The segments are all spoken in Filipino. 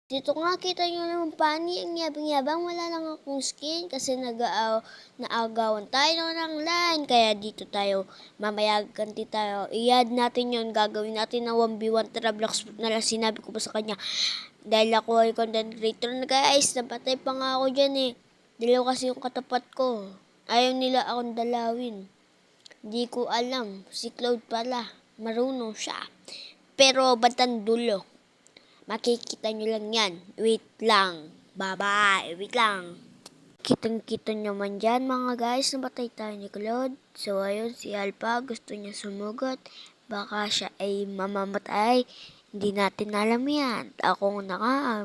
Dito nga kita nyo naman pani, ang yabang-yabang, wala lang akong skin kasi naagawan tayo ng line. Kaya dito tayo, mamaya ganti tayo. I-add natin yon, gagawin natin na 1v1 tara blocks na lang, sinabi ko pa sa kanya. Dahil ako ay content creator na guys, napatay pa nga ako dyan eh. Dalaw kasi yung katapat ko. Ayaw nila akong dalawin. Di ko alam, si Cloud pala, marunong siya. Pero bantang dulo. Makikita nyo lang yan. Wait lang. Bye-bye. Wait lang. Kitang-kita nyo man dyan mga guys. Nabatay tayo ni Claude. So ayun, si Alpha gusto niya sumugot. Baka siya ay mamamatay. Hindi natin alam yan. Ako nga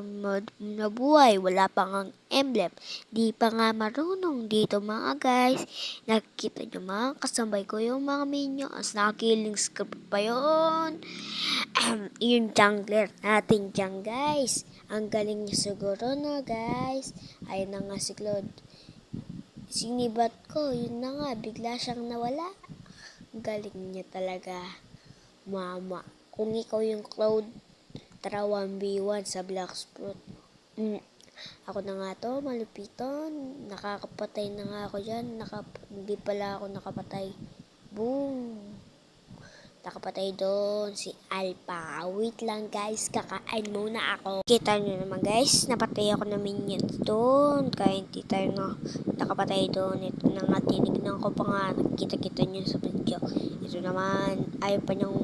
nabuhay. Wala pa nga emblem. Di pa nga marunong dito mga guys. Nakikita nyo mga kasabay ko yung mga minions. Nakakilling script pa yun. Yung jungler natin dyan guys. Ang galing niya siguro no guys. Ayun na nga si Claude. Sinibat ko. Yun na nga. Bigla siyang nawala. Galing niya talaga. Mama. Kung ikaw yung Claude, tara 1v1 sa Blacksprout. Ako na nga to, malupiton. Nakakapatay na nga ako dyan. Hindi pala ako nakapatay. Boom! Nakapatay doon si Alpha. Wait lang guys, kakain muna ako. Kita nyo naman guys, napatay ako ng minions doon. Kaya hindi tayo nakapatay doon. Ito na nga, tinignan ko pa nga. Nakikita-kita nyo sa video. Ito naman, ayaw pa niyang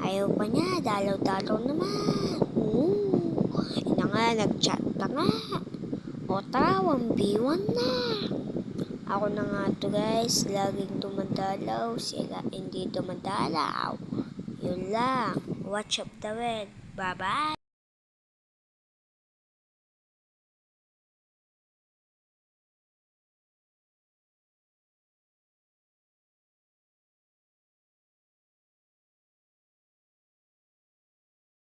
ayaw pa niya, dalaw-dalaw naman. Yun na nga, nag-chat pa nga. O tara, 1v1 na. Ako na nga to guys, laging dumadalaw. Sila hindi dumadalaw. Yun lang. Watch up the web. Bye-bye.